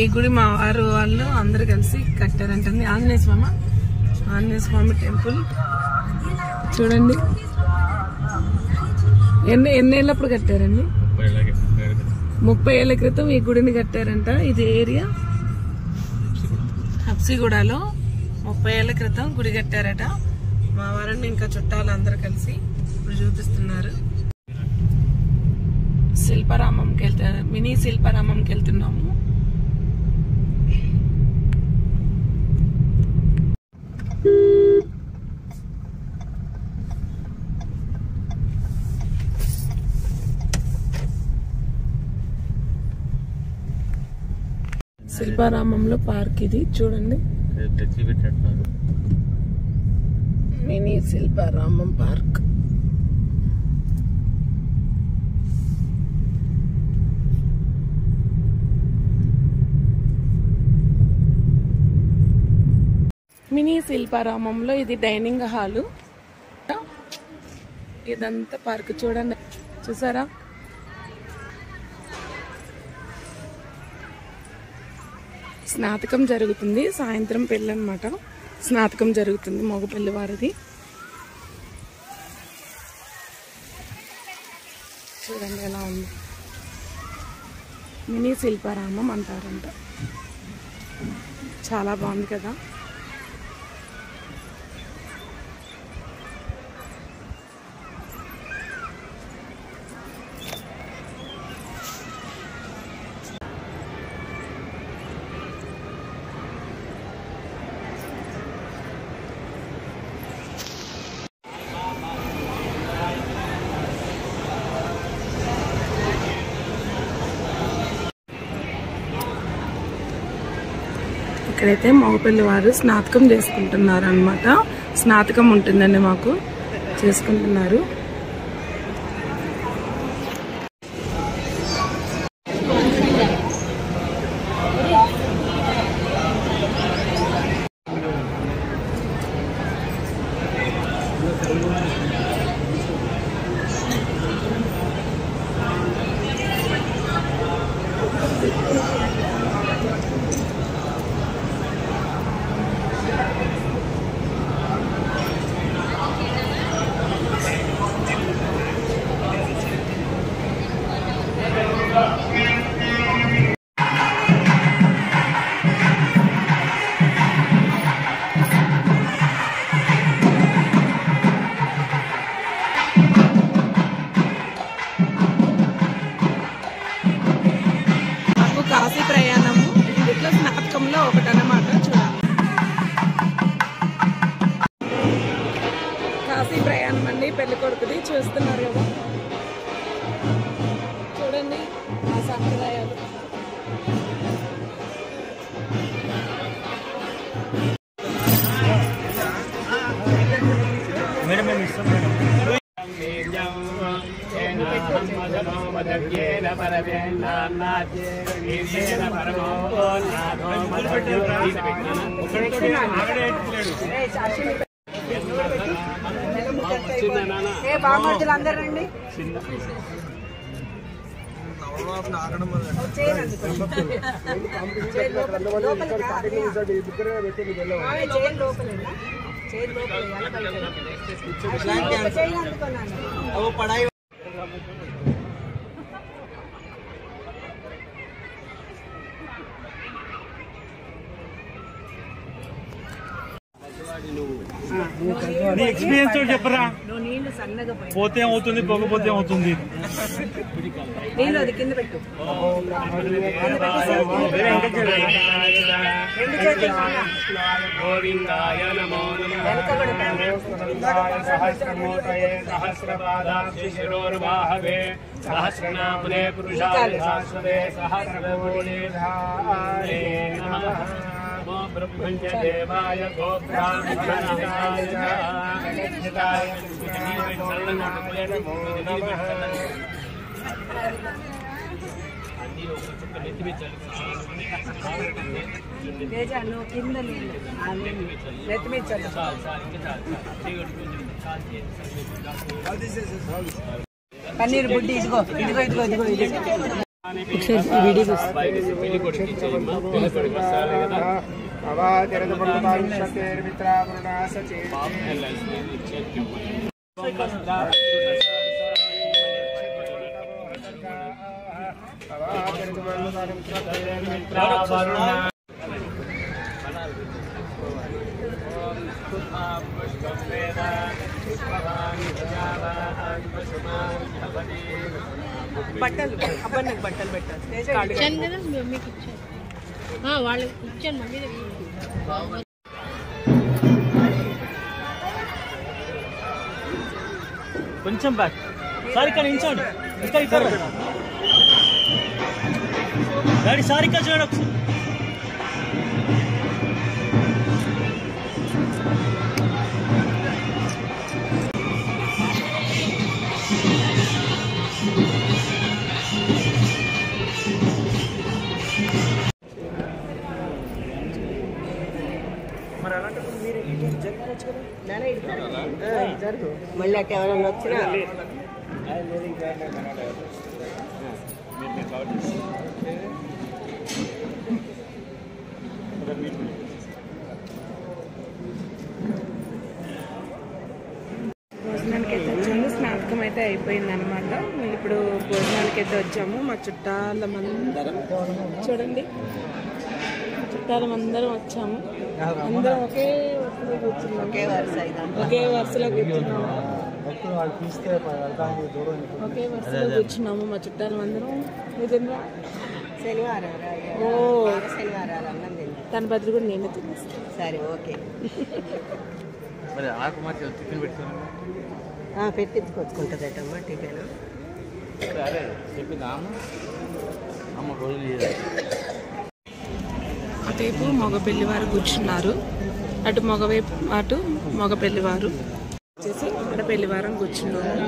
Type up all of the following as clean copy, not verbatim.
ఈ గుడి మా వారు వాళ్ళు అందరు కలిసి కట్టారంటండి. ఆంజనేయ స్వామి టెంపుల్ చూడండి. ఎన్నేళ్ళప్పుడు కట్టారండి? 30 ఏళ్ల క్రితం ఈ గుడిని కట్టారంట. ఇది ఏరియా హబ్సిగూడలో 30 ఏళ్ల క్రితం గుడి కట్టారట. మా వారిని ఇంకా చుట్టాలు అందరు కలిసి ఇప్పుడు చూపిస్తున్నారు. మినీ శిల్పారామంకి వెళ్తున్నాము. శిల్పారామంలో పార్క్ ఇది చూడండి. Mini Shilparamam park. మినీ శిల్పారామంలో ఇది డైనింగ్ హాలు. ఇదంతా పార్క్ చూడండి. చూసారా? స్నాతకం జరుగుతుంది. సాయంత్రం పెళ్ళి అన్నమాట. స్నాతకం జరుగుతుంది మగ పెళ్లి వారిది. చూడండి ఎలా ఉంది. మినీ శిల్పారామం అంటారంట. చాలా బాగుంది కదా. ఇక్కడైతే మగపిల్లి వారు స్నాతకం చేసుకుంటున్నారు అన్నమాట. స్నాతకం ఉంటుందండి మాకు, చేసుకుంటున్నారు. కాశీ ప్రయాణము ఇట్లా స్నాతకంలో ఒకటన్నమాట. చూడండి, కాశీ ప్రయాణం అండి పెళ్లి కొడుకుది. చూస్తున్నారు కదా, చూడండి ఆ సాంప్రదాయాలు. బామర్దులందరండి. నీ ఎక్స్పీరియన్స్ తోటి చెప్పరా. పోతే అవుతుంది, పోకపోతే అవుతుంది. కింద పెట్టు. సహస్రనామనే పురుషాయ శాశ్వతే సహస్రకోటి బ్రహ్మణ్యదేవాయ గోబ్రాహ్మణాయ పన్నీర్ బుడ్డి ఇదిగో ఇదిగో ఇదిగో ఇదిగో. బట్టలు అబ్బాయి నాకు బట్టలు పెట్టాలి ఇచ్చాను కదా మీకు ఇచ్చాను వాళ్ళకి ఇచ్చాను మమ్మీ దగ్గర కొంచెం బ్యాక్ సార్ ఇక్కడ నిల్చోండి ఇక్కడ డాడీ సార్ ఇక్కడ చూడండి ఒకసారి మళ్ళీ అట్లా ఎవరైనా వచ్చినా భోజనానికి అయితే వచ్చాము. స్నాతకం అయితే అయిపోయింది అనమాట. ఇప్పుడు భోజనానికి అయితే వచ్చాము. మా చుట్టాలమందరం చూడండి, చుట్టాలమందరం వచ్చాము. అందరం ఒకే వరుసలో కూర్చున్నాము. ఒకే వరుసలో కూర్చున్నాము. ఒకే వరుసలో కూర్చున్నాము మా చుట్టాలమందరం. నిజంగా శనివారం ఓ శనివారాలు అన్నం తింది. తన బదులు కూడా నేనే తినేస్తాను. సరే ఓకే పెట్టించుకొచ్చుకుంటుందటమ్మా టిఫిన్. అటువైపు మగ పెళ్లివారు కూర్చున్నారు, అటు మగవైపు అటు మగ పెళ్లివారు వచ్చేసి ఆడ పెళ్లివారం కూర్చున్నారు.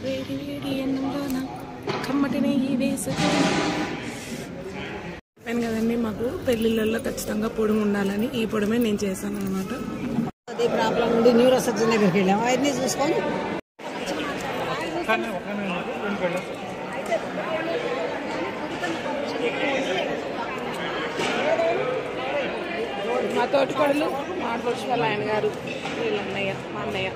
వేడి వేడి అన్నంలోన కమ్మటి నెయ్యి వేసుకొని నేను కదండి, మాకు పెళ్లిళ్ళల్లో ఖచ్చితంగా పొడుము ఉండాలని ఈ పొడమే నేను చేశాను అనమాట. అదే ప్రాబ్లం ఉండి న్యూరో సర్జన్ దగ్గరికి వెళ్ళాము. అవన్నీ చూసుకొని మా తోటికోడలు, మా ఆడపడుచు వాళ్ళ ఆయన గారు, వీళ్ళ అన్నయ్య, మా అన్నయ్య.